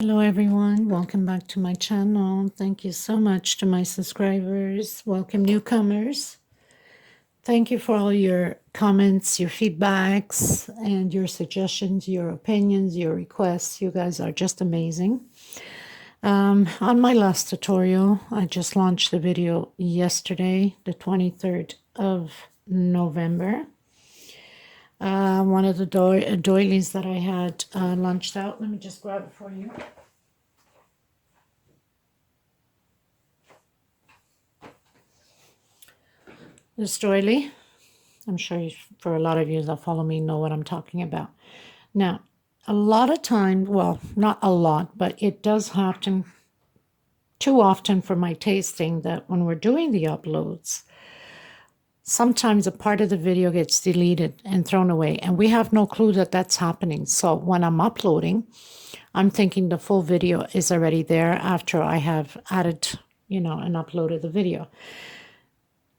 Hello everyone, welcome back to my channel. Thank you so much to my subscribers. Welcome newcomers. Thank you for all your comments, your feedbacks, and your suggestions, your opinions, your requests. You guys are just amazing. On my last tutorial, I just launched the video yesterday, the 23rd of November. One of the doilies that I had launched out. Let me just grab it for you. This doily, I'm sure for a lot of you that follow me know what I'm talking about. Now, a lot of time, well, not a lot, but it does happen too often for my tasting that when we're doing the uploads, sometimes a part of the video gets deleted and thrown away, and we have no clue that that's happening. So when I'm uploading, I'm thinking the full video is already there after I have added, and uploaded the video.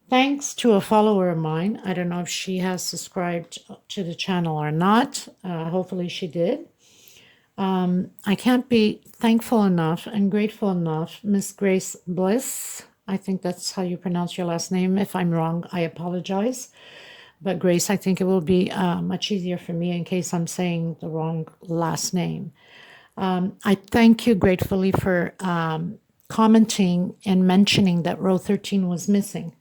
Thanks to a follower of mine. I don't know if she has subscribed to the channel or not. Hopefully she did. I can't be thankful enough and grateful enough. Miss Grace Bliss, I think that's how you pronounce your last name. If I'm wrong, I apologize. But Grace, I think it will be much easier for me in case I'm saying the wrong last name. I thank you gratefully for commenting and mentioning that row 13 was missing.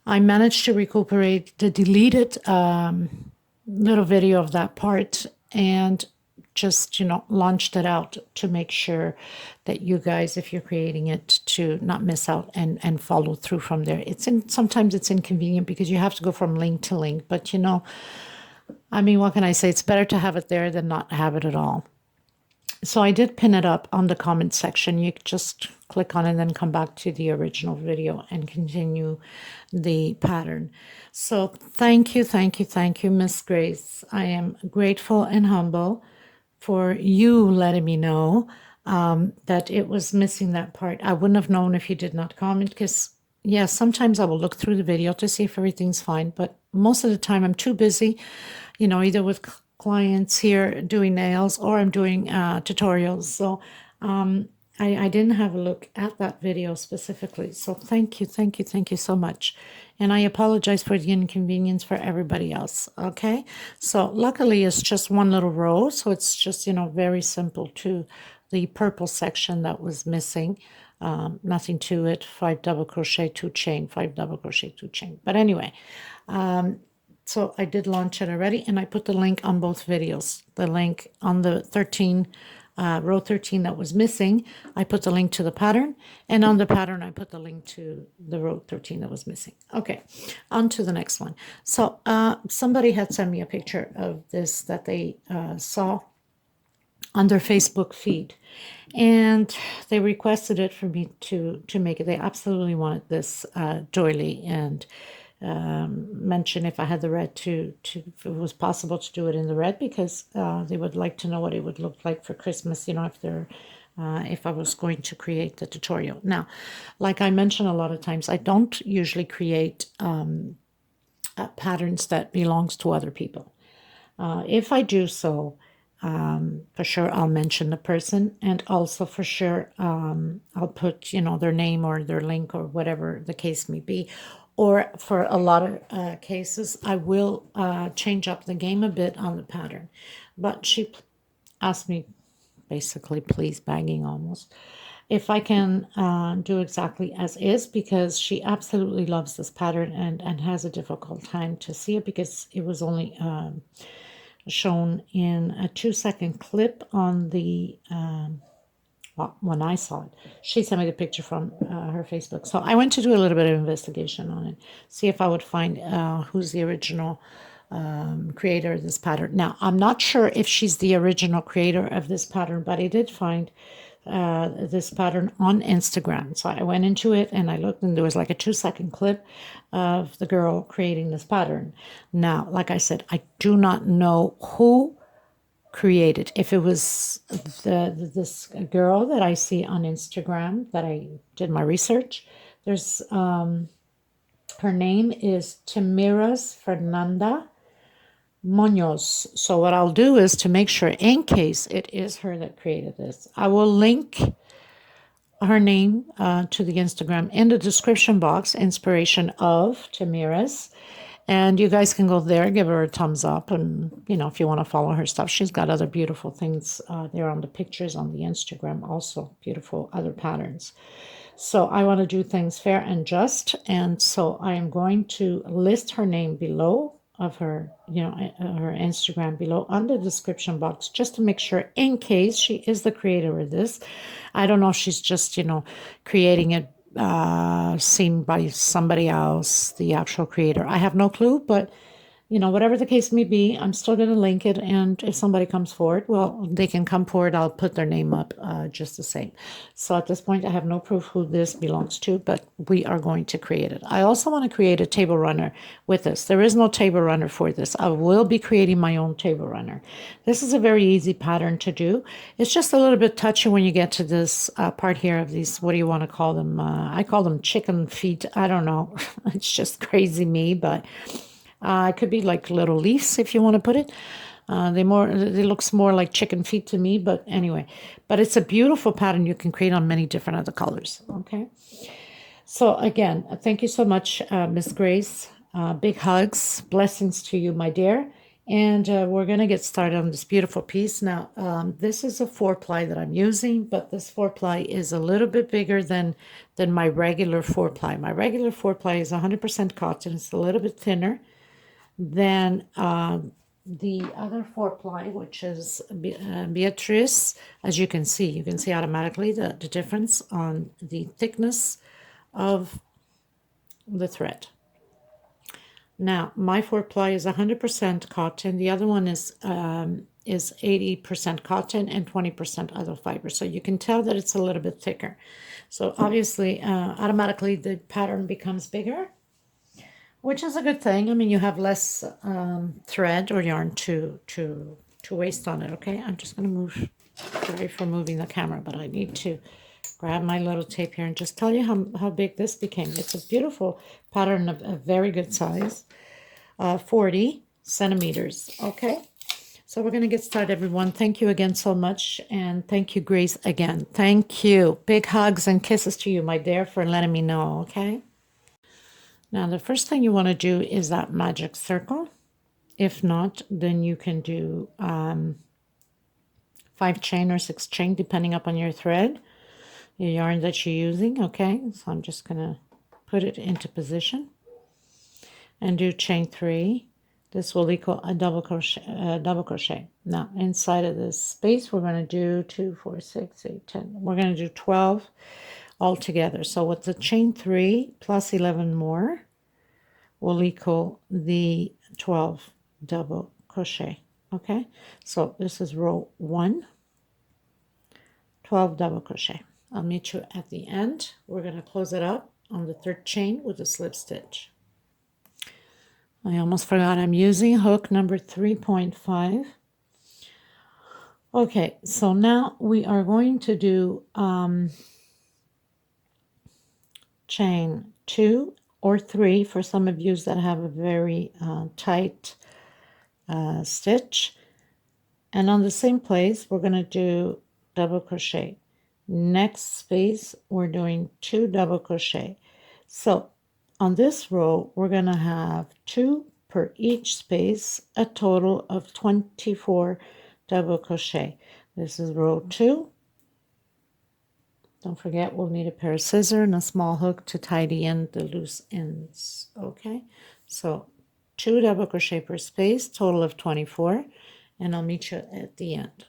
I managed to recuperate the deleted little video of that part and just, launched it out to make sure that you guys, if you're creating it, to not miss out and follow through from there. Sometimes it's inconvenient because you have to go from link to link, but what can I say? It's better to have it there than not have it at all. So I did pin it up on the comment section. You just click on it and then come back to the original video and continue the pattern. So thank you, Miss Grace. I am grateful and humble for you letting me know that it was missing that part. I wouldn't have known if you did not comment because, yeah, sometimes I will look through the video to see if everything's fine, but most of the time I'm too busy, either with clients here doing nails or I'm doing tutorials. So I didn't have a look at that video specifically. So thank you so much. And I apologize for the inconvenience for everybody else. Okay. So luckily it's just one little row. So it's just, very simple to the purple section that was missing. Nothing to it. 5 double crochet, 2 chain, 5 double crochet, 2 chain. But anyway, so I did launch it already, and I put the link on both videos. The link on the 13, row 13 that was missing, I put the link to the pattern, and on the pattern, I put the link to the row 13 that was missing. Okay, on to the next one. So somebody had sent me a picture of this that they saw on their Facebook feed, and they requested it for me to make it. They absolutely wanted this doily, and mention if I had the red to if it was possible to do it in the red because they would like to know what it would look like for Christmas, if I was going to create the tutorial. Now, like I mentioned a lot of times, I don't usually create patterns that belongs to other people. If I do so, for sure I'll mention the person, and also for sure I'll put their name or their link or whatever the case may be. Or for a lot of cases, I will change up the game a bit on the pattern. But she asked me, basically, please, begging almost, if I can do exactly as is, because she absolutely loves this pattern and has a difficult time to see it because it was only shown in a 2-second clip on the when I saw it. She sent me the picture from her Facebook. So I went to do a little bit of investigation on it, see if I would find who's the original creator of this pattern. Now, I'm not sure if she's the original creator of this pattern, but I did find this pattern on Instagram. So I went into it and I looked, and there was like a 2-second clip of the girl creating this pattern. Now, like I said, I do not know who created. If it was this girl that I see on Instagram that I did my research, there's her name is Tamiras Fernanda Munoz. So what I'll do is, to make sure, in case it is her that created this, I will link her name to the Instagram in the description box, inspiration of Tamira's. And you guys can go there, give her a thumbs up. And, you know, if you want to follow her stuff, she's got other beautiful things there on the pictures on the Instagram, also beautiful other patterns. So I want to do things fair and just. And so I am going to list her name below of her, you know, her Instagram below on the description box, just to make sure, in case she is the creator of this. I don't know if she's just, you know, creating it seen by somebody else, the actual creator. I have no clue, but you know, whatever the case may be, I'm still going to link it. And if somebody comes forward, well, they can come forward. I'll put their name up just the same. So at this point, I have no proof who this belongs to, but we are going to create it. I also want to create a table runner with this. There is no table runner for this. I will be creating my own table runner. This is a very easy pattern to do. It's just a little bit touchy when you get to this part here of these, what do you want to call them? I call them chicken feet. I don't know. It's just crazy me, but it could be like little leaves if you want to put it. They looks more like chicken feet to me, but anyway. But it's a beautiful pattern you can create on many different other colors. Okay. So again, thank you so much, Miss Grace. Big hugs, blessings to you, my dear. And we're going to get started on this beautiful piece. Now, this is a 4-ply that I'm using, but this 4-ply is a little bit bigger than my regular 4-ply. My regular 4-ply is 100% cotton. It's a little bit thinner than the other 4-ply, which is Beatrice. As you can see automatically the difference on the thickness of the thread. Now, my 4-ply is 100% cotton. The other one is 80% cotton and 20% other fiber. So you can tell that it's a little bit thicker. So obviously, automatically the pattern becomes bigger, which is a good thing. I mean, you have less thread or yarn to waste on it. Okay, I'm just going to move. Sorry for moving the camera, but I need to grab my little tape here and just tell you how big this became. It's a beautiful pattern of a very good size, 40 centimeters. Okay, so we're going to get started, everyone. Thank you again so much, and thank you, Grace, again. Thank you. Big hugs and kisses to you, my dear, for letting me know. Okay. Now, the first thing you want to do is that magic circle. If not, then you can do 5 chain or 6 chain, depending upon your thread, your yarn that you're using. Okay, so I'm just going to put it into position and do chain 3. This will equal a double crochet. Now, inside of this space, we're going to do 2, 4, 6, 8, 10. We're going to do 12 all together. So with the chain 3 plus 11 more will equal the 12 double crochet. Okay, so this is row 1, 12 double crochet. I'll meet you at the end. We're going to close it up on the 3rd chain with a slip stitch. I almost forgot I'm using hook number 3.5. Okay, so now we are going to do chain 2 or 3 for some of you that have a very tight stitch. And on the same place, we're going to do double crochet. Next space, we're doing 2 double crochet. So on this row, we're going to have 2 per each space, a total of 24 double crochet. This is row 2. Don't forget, we'll need a pair of scissors and a small hook to tidy in the loose ends. Okay, so 2 double crochet per space, total of 24, and I'll meet you at the end.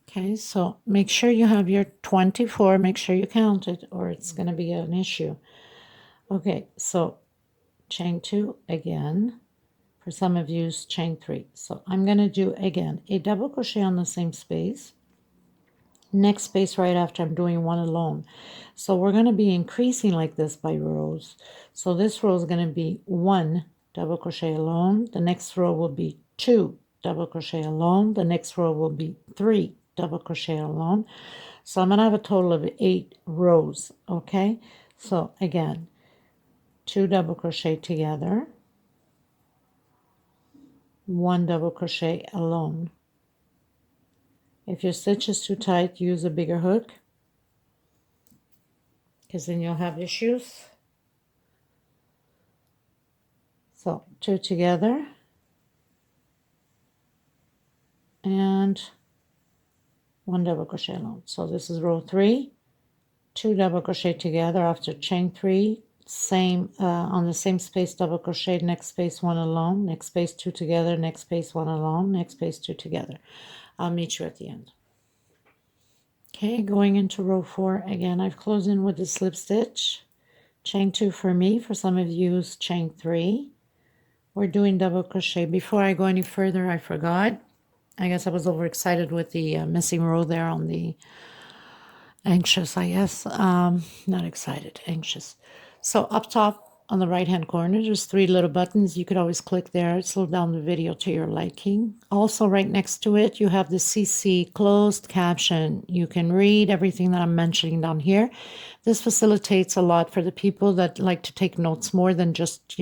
Okay, so make sure you have your 24, make sure you count it, or it's going to be an issue. Okay, so chain 2 again. For some of you, chain 3. So I'm going to do again a double crochet on the same space. Next space right after, I'm doing 1 alone. So we're going to be increasing like this by rows. So this row is going to be 1 double crochet alone. The next row will be 2 double crochet alone. The next row will be 3 double crochet alone. So I'm going to have a total of 8 rows. Okay, so again, 2 double crochet together, 1 double crochet alone. If your stitch is too tight, use a bigger hook, because then you'll have issues. So 2 together and 1 double crochet alone. So this is row 3, 2 double crochet together after chain 3, same on the same space double crochet, next space 1 alone, next space 2 together, next space 1 alone, next space 2 together. I'll meet you at the end. Okay, going into row 4 again, I've closed in with the slip stitch, chain 2 for me, for some of you use chain 3. We're doing double crochet. Before I go any further, I forgot. I guess I was overexcited with the missing row there on the anxious, I guess. Not excited, anxious. So up top on the right hand corner, there's 3 little buttons. You could always click there, slow down the video to your liking. Also right next to it, you have the CC closed caption. You can read everything that I'm mentioning down here. This facilitates a lot for the people that like to take notes more than just,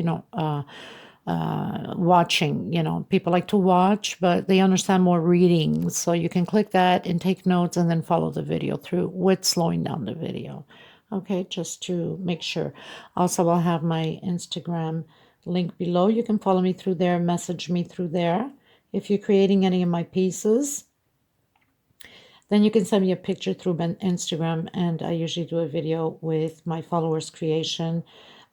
watching. People like to watch, but they understand more reading. So you can click that and take notes and then follow the video through with slowing down the video. Okay, just to make sure. Also, I'll have my Instagram link below. You can follow me through there, message me through there. If you're creating any of my pieces, then you can send me a picture through Instagram, and I usually do a video with my followers' creation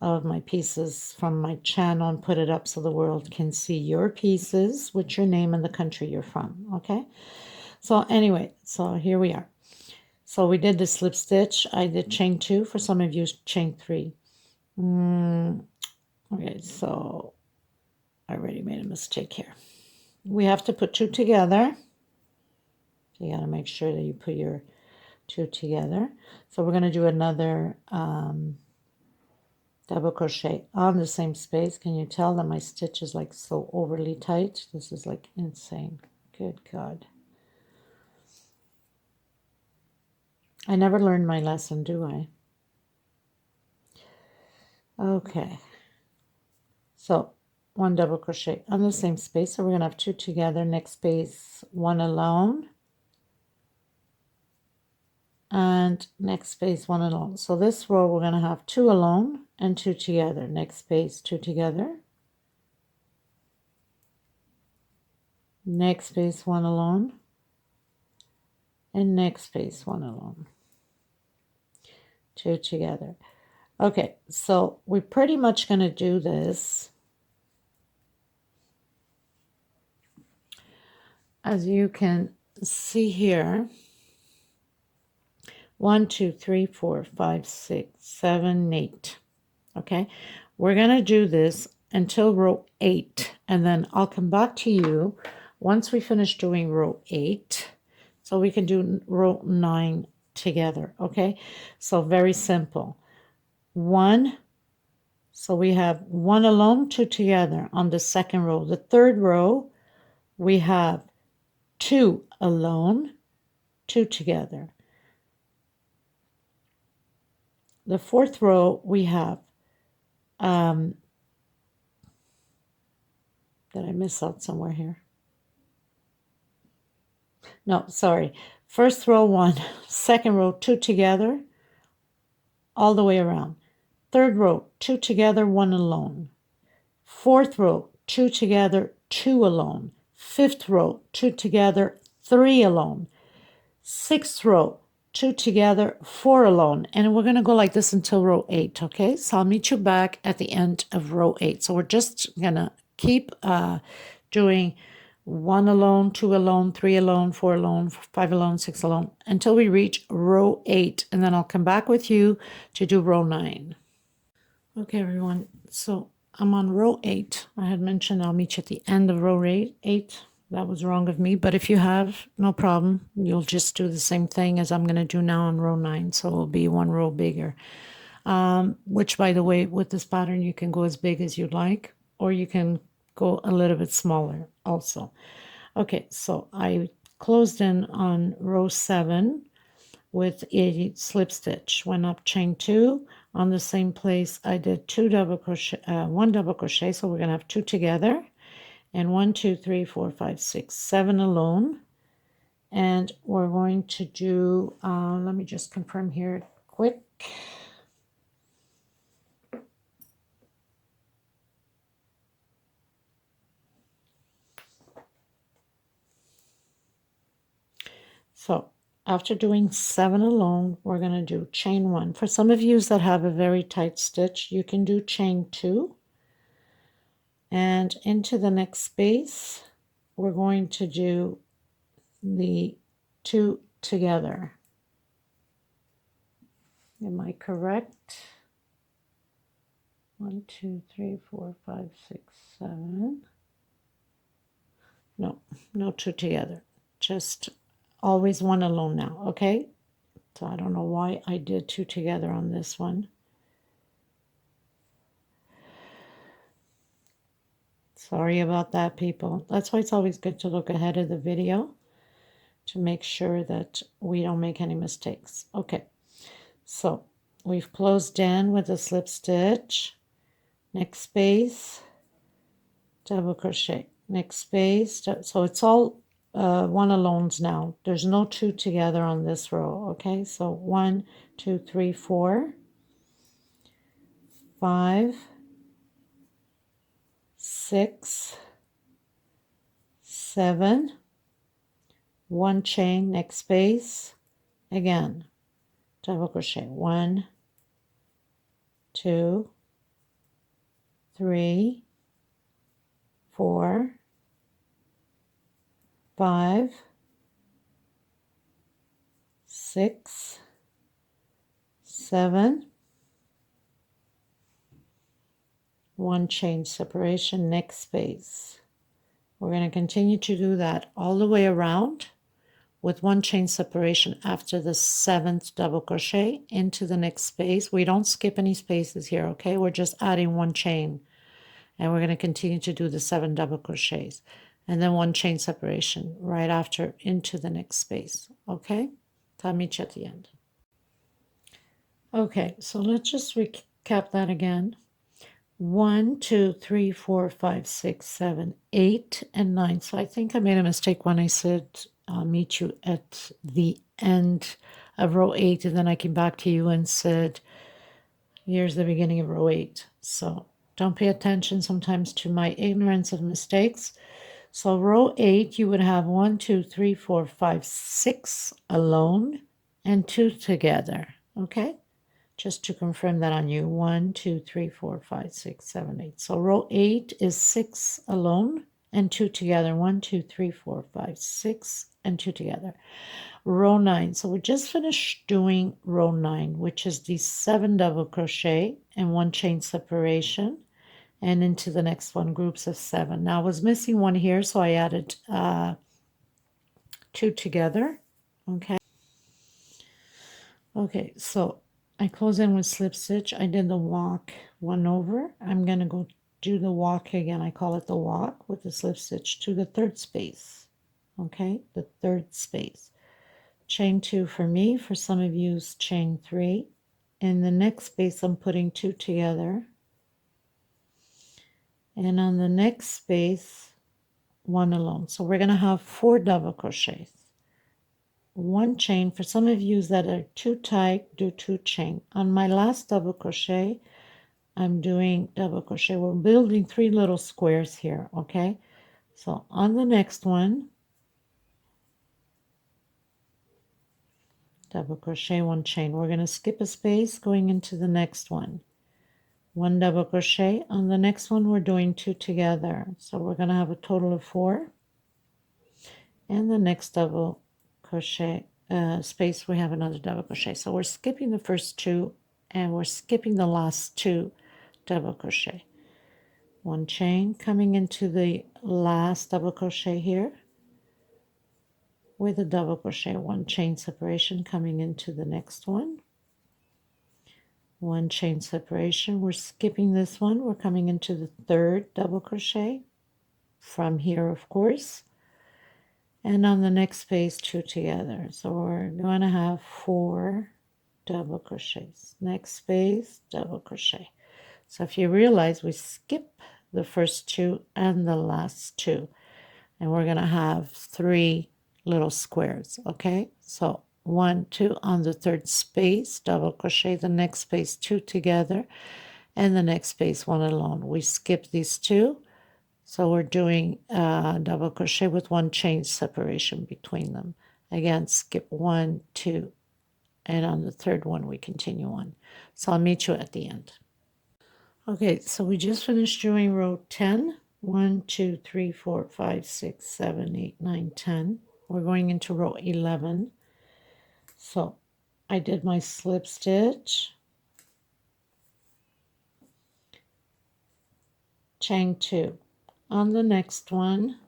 of my pieces from my channel and put it up so the world can see your pieces with your name and the country you're from. Okay, so anyway, so here we are. So we did the slip stitch. I did chain 2. For some of you, chain 3. Okay, so I already made a mistake here. We have to put 2 together. So you got to make sure that you put your 2 together. So we're going to do another double crochet on the same space. Can you tell that my stitch is like so overly tight? This is like insane. Good God. I never learned my lesson, do I? Okay. So 1 double crochet on the same space. So we're going to have 2 together. Next space, 1 alone. And next space, 1 alone. So this row, we're going to have 2 alone and 2 together. Next space, 2 together. Next space, 1 alone. And next space, 1 alone. 2 together. Okay, so we're pretty much going to do this. As you can see here, 1, 2, 3, 4, 5, 6, 7, 8. Okay, we're going to do this until row 8, and then I'll come back to you once we finish doing row 8, so we can do row 9 together. Okay, so very simple. 1, so we have 1 alone, 2 together on the second row. The third row, we have 2 alone, 2 together. The fourth row, we have, did I miss out somewhere here? No, sorry. First row, 1, second row, 2 together, all the way around. Third row, 2 together, 1 alone. Fourth row, 2 together, 2 alone. Fifth row, 2 together, 3 alone. Sixth row, 2 together, 4 alone. And we're going to go like this until row 8, okay? So I'll meet you back at the end of row 8. So we're just going to keep doing 1 alone, 2 alone, 3 alone, 4 alone, 5 alone, 6 alone, until we reach row 8. And then I'll come back with you to do row 9. Okay, everyone. So I'm on row 8. I had mentioned I'll meet you at the end of row 8. That was wrong of me, but if you have, no problem. You'll just do the same thing as I'm going to do now on row 9, so it'll be 1 row bigger. Which, by the way, with this pattern, you can go as big as you'd like, or you can go a little bit smaller also. Okay, so I closed in on row 7 with a slip stitch. Went up chain 2. On the same place, I did 1 double crochet, so we're going to have 2 together. and 1, 2, 3, 4, 5, 6, 7 alone. And we're going to do, let me just confirm here quick. So after doing 7 alone, we're going to do chain 1. For some of you that have a very tight stitch, you can do chain 2. And into the next space, we're going to do the 2 together. Am I correct? 1, 2, 3, 4, 5, 6, 7. No, no 2 together. Just always 1 alone now, okay? So I don't know why I did 2 together on this one. Sorry about that, people. That's why it's always good to look ahead of the video to make sure that we don't make any mistakes. Okay, so we've closed in with a slip stitch. Next space, double crochet. Next space, so it's all 1 alones now. There's no 2 together on this row, okay? So 1, 2, 3, 4, 5, 6, 7, 1 chain, next space, again, double crochet, 1, 2, 3, 4, 5, 6, 7, 1 chain separation, next space. We're going to continue to do that all the way around with 1 chain separation after the 7th double crochet into the next space. We don't skip any spaces here, okay? We're just adding 1 chain, and we're going to continue to do the 7 double crochets and then 1 chain separation right after into the next space, okay? So I'll meet you at the end. Okay, so let's just recap that again. 1, 2, 3, 4, 5, 6, 7, 8, and 9. So I think I made a mistake when I said I'll meet you at the end of row 8, and then I came back to you and said, here's the beginning of row 8. So don't pay attention sometimes to my ignorance of mistakes. So row 8, you would have 1, 2, 3, 4, 5, 6 alone and 2 together, okay? Just to confirm that on you. 1, 2, 3, 4, 5, 6, 7, 8. So row 8 is 6 alone and 2 together. 1, 2, 3, 4, 5, 6, and 2 together. Row 9. So we just finished doing row 9, which is the 7 double crochet and 1 chain separation, and into the next one, groups of 7. Now I was missing 1 here, so I added 2 together. Okay. Okay, so I close in with slip stitch. I did the walk 1 over. I'm going to go do the walk again. I call it the walk with the slip stitch to the 3rd space. Okay, the 3rd space. Chain 2 for me. For some of you, chain 3. In the next space, I'm putting 2 together. And on the next space, 1 alone. So we're going to have 4 double crochets. 1 chain. For some of you that are too tight, do 2 chain. On my last double crochet, I'm doing double crochet. We're building 3 little squares here, okay? So on the next one, double crochet, 1 chain. We're going to skip a space going into the next one. 1 double crochet. On the next one, we're doing 2 together. So we're going to have a total of 4. And the next double crochet space, we have another double crochet. So we're skipping the first 2 and we're skipping the last 2 double crochet. 1 chain coming into the last double crochet here with a double crochet, 1 chain separation coming into the next one. 1 chain separation. We're skipping this one. We're coming into the 3rd double crochet from here, of course. And on the next space, 2 together. So we're going to have 4 double crochets. Next space, double crochet. So if you realize we skip the first two and the last two, and we're going to have 3 little squares. Okay, so 1, 2 on the third space, double crochet the next space, 2 together, and the next space 1 alone. We skip these 2, so we're doing double crochet with 1 chain separation between them. Again, skip 1, 2, and on the third one we continue on. So I'll meet you at the end. Okay, so we just finished doing row 10. 1, 2, 3, 4, 5, 6, 7, 8, 9, 10. We're going into row 11. So I did my slip stitch, chain 2. On the next one,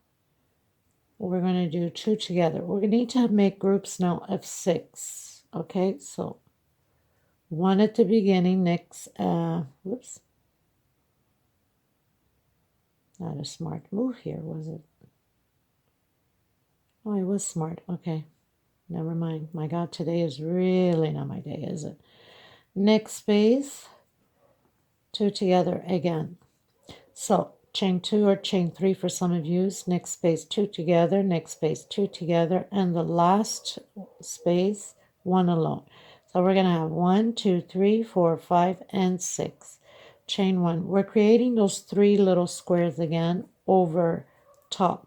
we're going to do 2 together. We're going to need to make groups now of 6. Okay, so 1 at the beginning, next, whoops. Not a smart move here, was it? Oh, it was smart. Okay, never mind. My God, today is really not my day, is it? Next space, 2 together again. So chain 2 or chain 3 for some of you. Next space, 2 together. Next space, 2 together. And the last space, 1 alone. So we're going to have 1, 2, 3, 4, 5, and 6. Chain 1. We're creating those 3 little squares again over top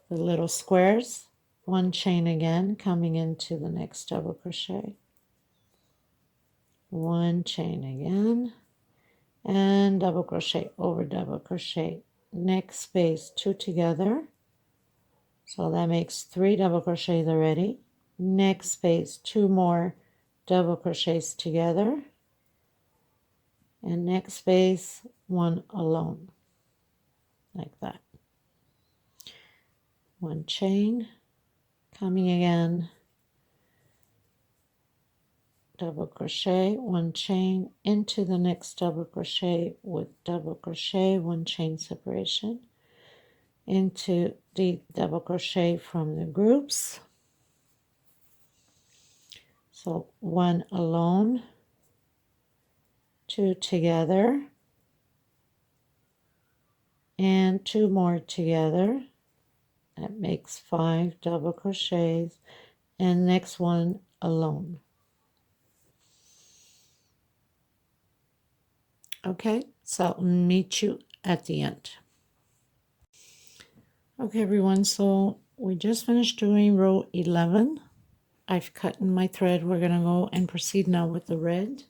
the little squares. 1 chain again, coming into the next double crochet. 1 chain again, and double crochet over double crochet. Next space, 2 together. So that makes 3 double crochets already. Next space, 2 more double crochets together. And next space, 1 alone, like that. 1 chain, coming again, double crochet, 1 chain into the next double crochet with double crochet, 1 chain separation, into the double crochet from the groups. So 1 alone, 2 together, and 2 more together. That makes 5 double crochets, and next one alone. Okay, so I'll meet you at the end. Okay, everyone, so we just finished doing row 11. I've cut in my thread. We're going to go and proceed now with the red.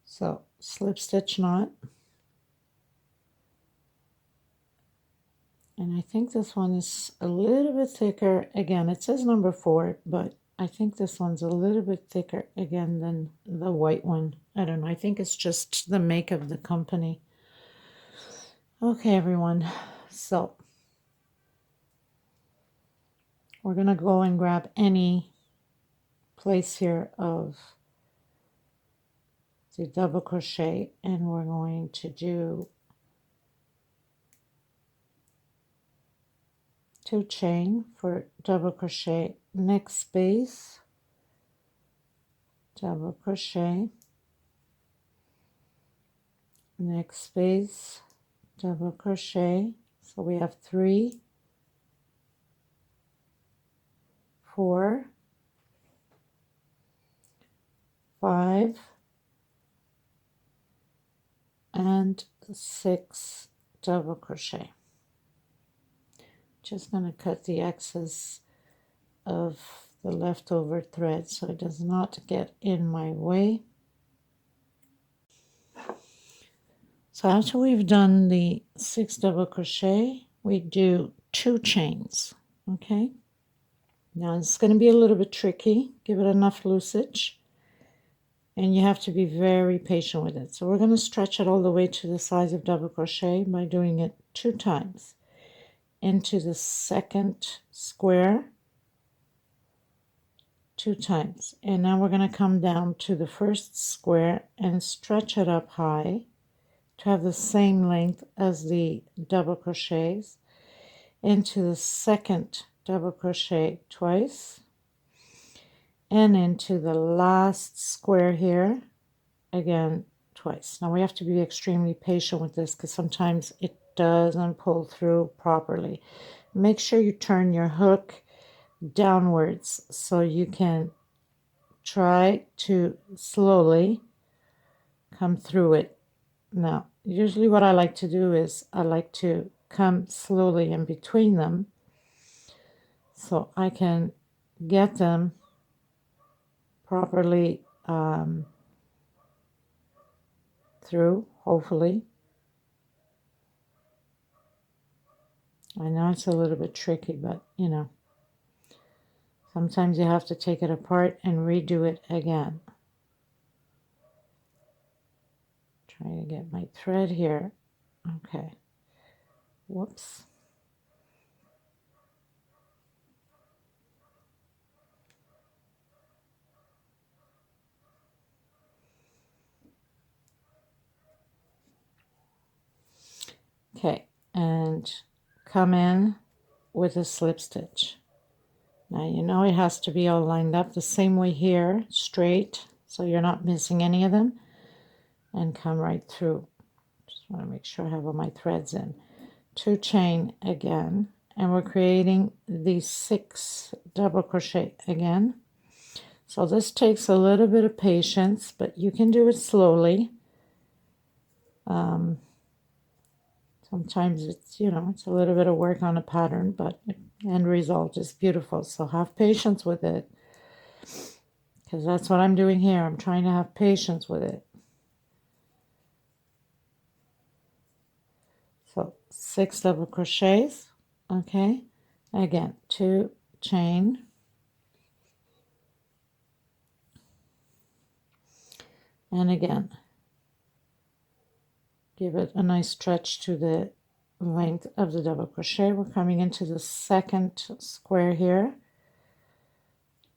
So slip stitch knot, and I think this one is a little bit thicker. Again, it says number 4, but I think this one's a little bit thicker again than the white one. I don't know. I think it's just the make of the company. Okay, everyone. So we're gonna go and grab any place here of the double crochet, and we're going to do 2 chain for double crochet, next space, double crochet, next space, double crochet. So we have 3, 4, 5, and 6 double crochet. Just going to cut the excess of the leftover thread so it does not get in my way. So after we've done the 6 double crochet, we do 2 chains. Okay, now it's going to be a little bit tricky. Give it enough loosage, and you have to be very patient with it. So we're going to stretch it all the way to the size of double crochet by doing it 2 times into the second square, 2 times. And now we're going to come down to the first square and stretch it up high to have the same length as the double crochets, into the second double crochet twice, and into the last square here again twice. Now we have to be extremely patient with this because sometimes it doesn't pull through properly. Make sure you turn your hook downwards so you can try to slowly come through it. Now, usually what I like to do is I like to come slowly in between them so I can get them properly through, hopefully. I know it's a little bit tricky, but you know, sometimes you have to take it apart and redo it again. Try to get my thread here. Okay. Whoops. Okay, and come in with a slip stitch. Now you know it has to be all lined up the same way here, straight, so you're not missing any of them, and come right through. Just want to make sure I have all my threads in. 2 chain again, and we're creating these 6 double crochet again. So this takes a little bit of patience, but you can do it slowly. Sometimes it's, you know, it's a little bit of work on a pattern, but the end result is beautiful. So have patience with it, because that's what I'm doing here. I'm trying to have patience with it. So 6 double crochets, okay. Again, 2 chain, and again, give it a nice stretch to the length of the double crochet. We're coming into the second square here.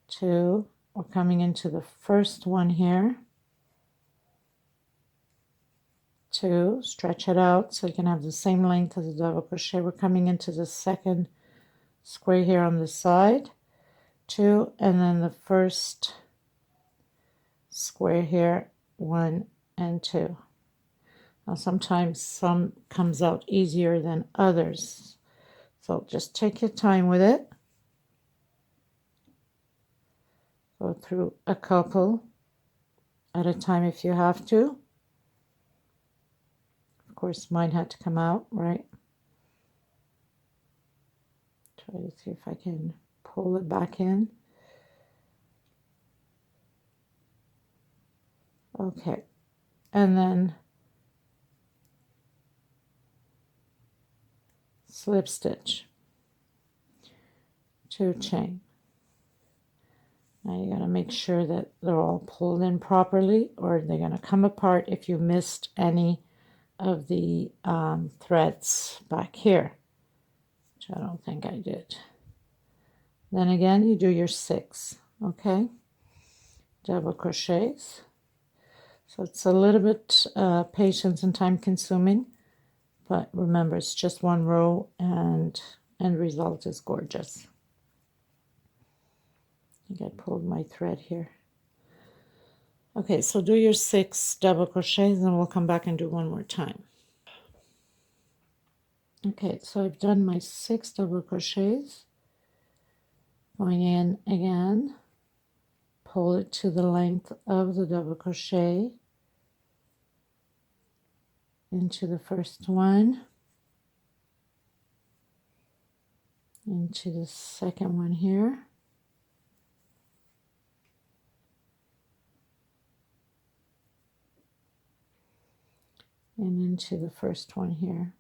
2, we're coming into the first one here. 2, stretch it out so you can have the same length as the double crochet. We're coming into the second square here on the side. 2, and then the first square here, 1 and 2. Now sometimes some comes out easier than others, so just take your time with it. Go through a couple at a time if you have to. Of course mine had to come out, right? Try to see if I can pull it back in. Okay, and then slip stitch, 2 chain. Now you got to make sure that they're all pulled in properly, or they're going to come apart if you missed any of the threads back here, which I don't think I did. Then again, you do your 6, okay, double crochets. So it's a little bit patience and time consuming, but remember it's just one row and end result is gorgeous. I think I pulled my thread here. Okay, so do your 6 double crochets and we'll come back and do one more time. Okay, so I've done my 6 double crochets. Going in again, pull it to the length of the double crochet into the first one, into the second one here, and into the first one here.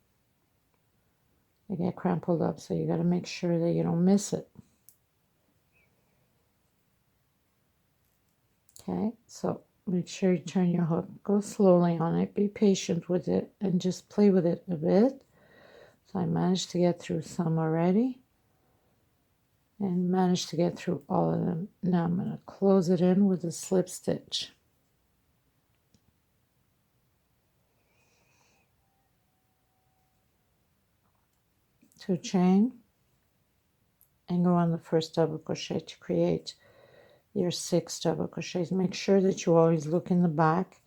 They get crumpled up, so you got to make sure that you don't miss it. Okay, so make sure you turn your hook, go slowly on it, be patient with it, and just play with it a bit. So I managed to get through some already. and managed to get through all of them. Now I'm going to close it in with a slip stitch. 2 chain and go on the first double crochet to create your 6 double crochets. Make sure that you always look in the back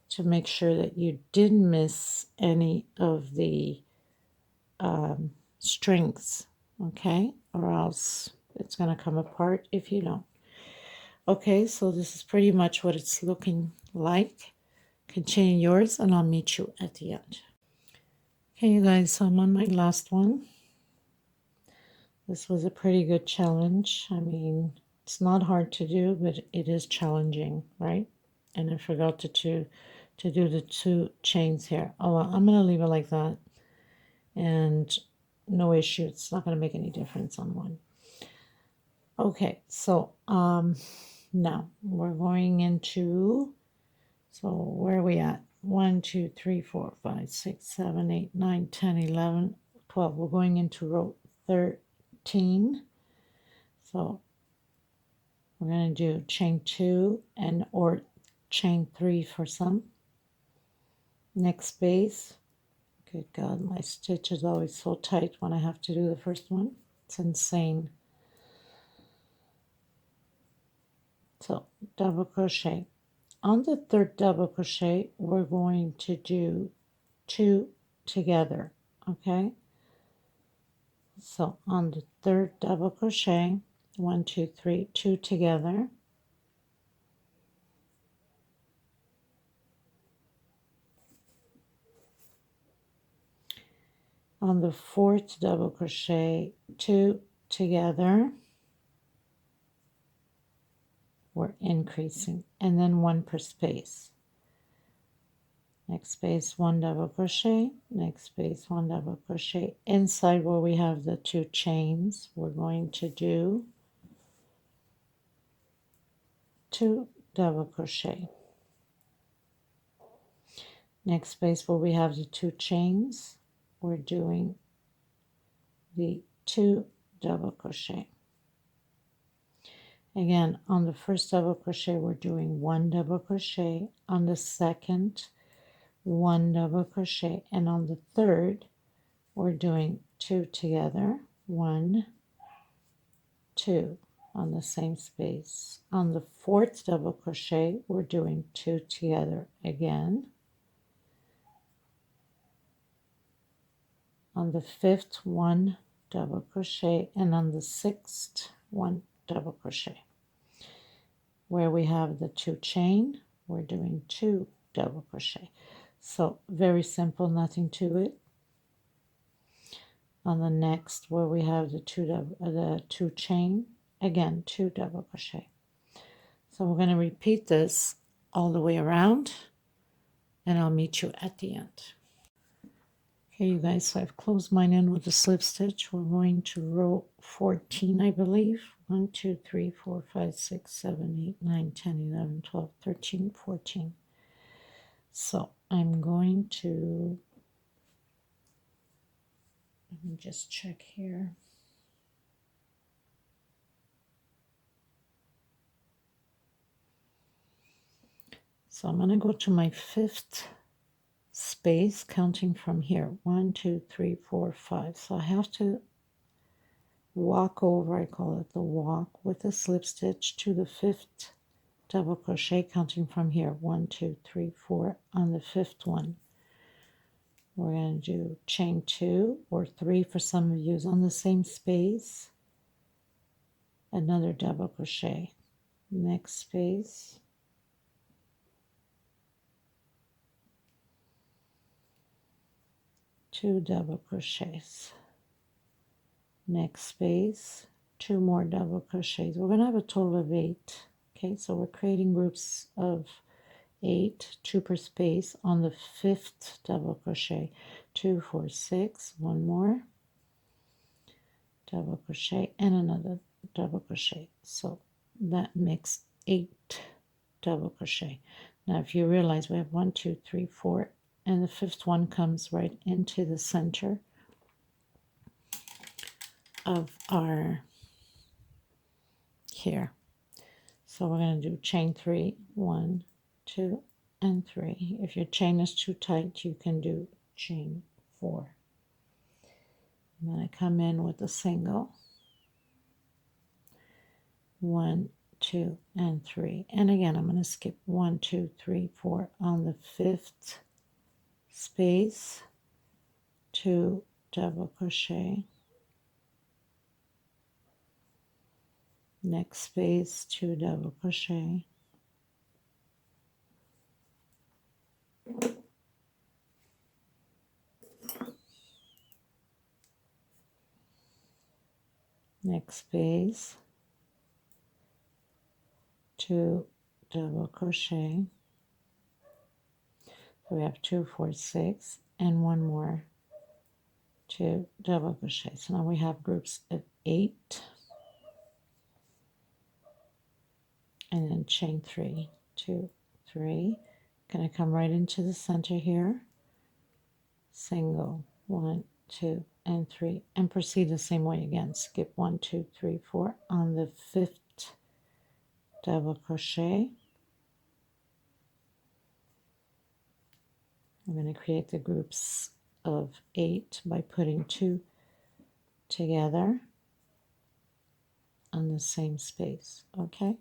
to make sure that you didn't miss any of the strings, okay, or else it's going to come apart if you don't. Okay, so this is pretty much what it's looking like. Continue yours and I'll meet you at the end. Okay, you guys, so I'm on my last one. This was a pretty good challenge. I mean, it's not hard to do, but it is challenging, right? And I forgot to do the 2 chains here. Oh, well, I'm going to leave it like that. And no issue. It's not going to make any difference on one. Okay, so now we're going into, so where are we at? 1, 2, 3, 4, 5, 6, 7, 8, 9, 10, 11, 12. We're going into row 13. So we're going to do chain 2 and or chain 3 for some. Next space. Good God, my stitch is always so tight when I have to do the first one. It's insane. So double crochet. On the 3rd double crochet, we're going to do 2 together, okay? So on the 3rd double crochet, 1, 2, 3, 2 together. On the 4th double crochet, 2 together. We're increasing, and then 1 per space. Next space, 1 double crochet. Next space, 1 double crochet. Inside where we have the 2 chains, we're going to do 2 double crochet. Next space where we have the 2 chains, we're doing the 2 double crochet. Again, on the first double crochet, we're doing 1 double crochet. On the second, 1 double crochet. And on the third, we're doing 2 together. 1, 2 on the same space. On the 4th double crochet, we're doing 2 together again. On the 5th, 1 double crochet. And on the 6th, 1 double crochet. Where we have the 2 chain, we're doing 2 double crochet. So very simple, nothing to it. On the next, where we have the 2 chain, again 2 double crochet. So we're going to repeat this all the way around, and I'll meet you at the end. Okay, you guys, so I've closed mine in with a slip stitch. We're going to row 14, I believe. 1, 2, 3, 4, 5, 6, 7, 8, 9, 10, 11, 12, 13, 14. So I'm going to, let me just check here. So I'm going to go to my 5th space, counting from here. 1, 2, 3, 4, 5. So I have to walk over, I call it the walk, with a slip stitch to the 5th double crochet, counting from here. 1, 2, 3, 4 on the 5th one. We're going to do chain 2 or 3 for some of you on the same space. Another double crochet. Next space. Two double crochets. Next space, 2 more double crochets. We're going to have a total of 8. Okay, so we're creating groups of 8, 2 per space on the 5th double crochet. 2, 4, 6, 1 more double crochet and another double crochet. So that makes 8 double crochet. Now if you realize we have 1, 2, 3, 4, and the 5th one comes right into the center of our here. So we're going to do chain 3, 1, 2, and 3. If your chain is too tight, you can do chain 4. I'm going to come in with a single, 1, 2, and 3. And again, I'm going to skip 1, 2, 3, 4 on the 5th space, 2 double crochet, next space, 2 double crochet, next space, 2 double crochet. So we have 2, 4, 6, and one more, 2 double crochet. So now we have groups of 8, and then chain 3, 2, 3. Going to come right into the center here, single, 1, 2, and 3, and proceed the same way again. Skip 1, 2, 3, 4 on the 5th double crochet. I'm going to create the groups of 8 by putting 2 together on the same space. Okay,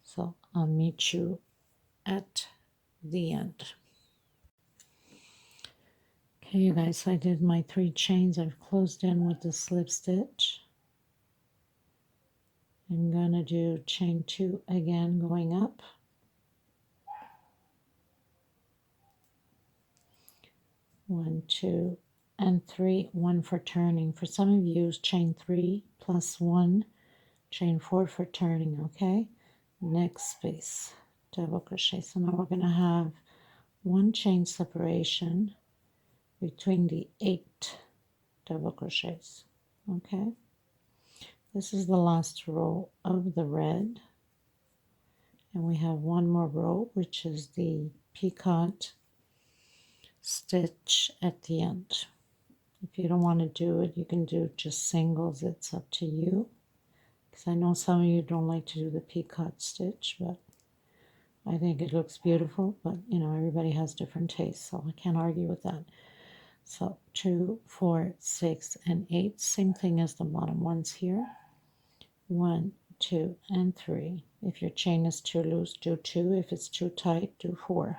so I'll meet you at the end. Okay, you guys, so I did my 3 chains. I've closed in with the slip stitch. I'm going to do chain 2 again, going up. 1, 2, and 3, 1 for turning. For some of you, chain 3 plus 1, chain 4 for turning, okay? Next space, double crochet. So now we're going to have 1 chain separation between the 8 double crochets, okay? This is the last row of the red, and we have one more row, which is the picot stitch at the end. If you don't want to do it, you can do just singles. It's up to you, because I know some of you don't like to do the picot stitch, but I think it looks beautiful. But you know, everybody has different tastes, so I can't argue with that. So 2, 4, 6, and 8, same thing as the bottom ones here. 1, 2, and 3. If your chain is too loose, do 2. If it's too tight, do 4.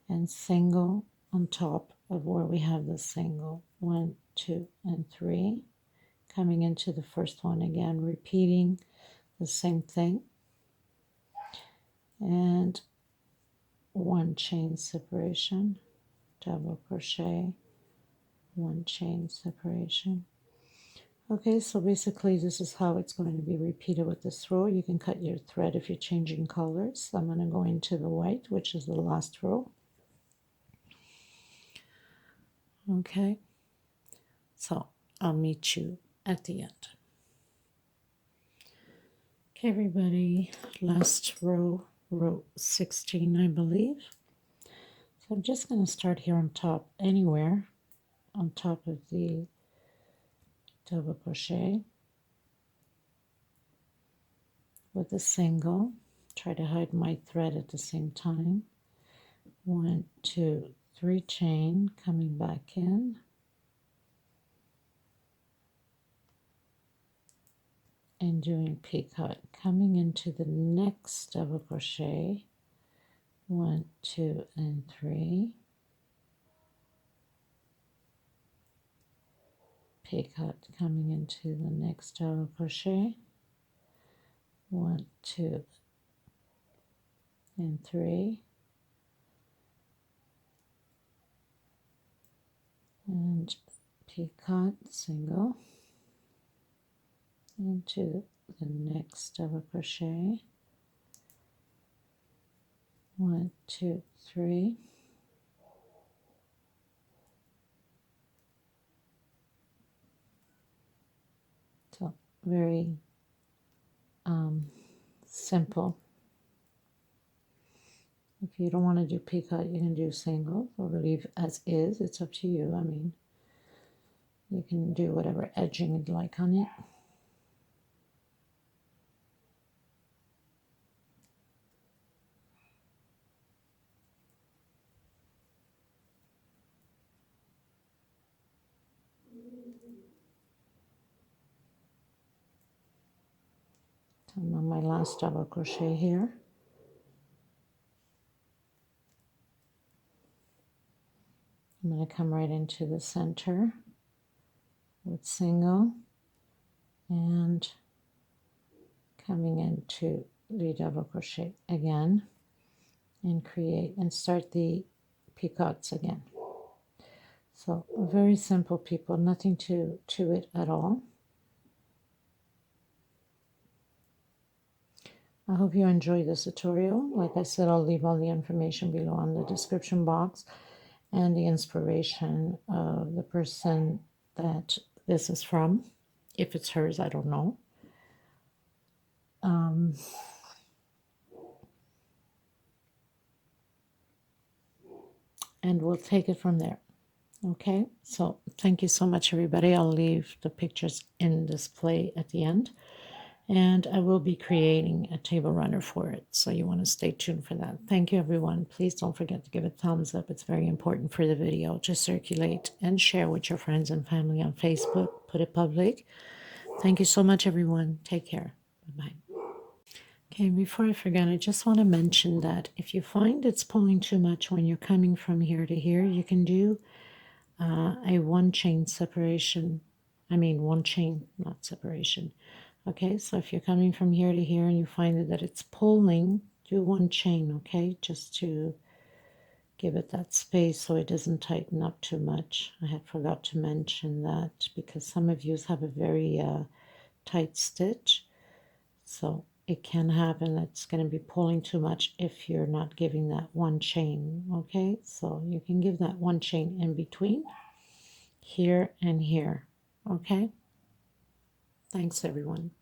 And single on top of where we have the single. 1, 2, and 3. Coming into the first one again, repeating the same thing. And 1 chain separation, double crochet, 1 chain separation. Okay, so basically this is how it's going to be repeated with this row. You can cut your thread if you're changing colors. I'm going to go into the white, which is the last row. Okay, so I'll meet you at the end. Okay, everybody, last row, row 16, I believe. So I'm just going to start here on top, anywhere on top of the double crochet with a single. Try to hide my thread at the same time. 1, 2, 3 chain, coming back in, and doing picot, coming into the next double crochet, 1, 2, and 3, picot, coming into the next double crochet, 1, 2, and 3, and picot, single, into the next double crochet, 1, 2, 3, so very simple. If you don't want to do picot, you can do single or leave as is. It's up to you. I mean, you can do whatever edging you'd like on it. I'm on my last double crochet here. I'm going to come right into the center with single and coming into the double crochet again and create and start the peacocks again. So very simple, people, nothing to it at all. I hope you enjoyed this tutorial. Like I said, I'll leave all the information below in the description box and the inspiration of the person that this is from. If it's hers, I don't know. And we'll take it from there. Okay, so thank you so much, everybody. I'll leave the pictures in display at the end. And I will be creating a table runner for it, so you want to stay tuned for that. Thank you, everyone. Please don't forget to give it a thumbs up. It's very important for the video to circulate and share with your friends and family on Facebook. Put it public. Thank you so much, everyone. Take care. Bye-bye. Okay, before I forget, I just want to mention that if you find it's pulling too much when you're coming from here to here, you can do a one chain separation. I mean, one chain, not separation. Okay, so if you're coming from here to here and you find that it's pulling, do one chain, okay, just to give it that space so it doesn't tighten up too much. I had forgot to mention that because some of you have a very tight stitch, so it can happen that it's going to be pulling too much if you're not giving that one chain. Okay, so you can give that one chain in between here and here. Okay, thanks, everyone.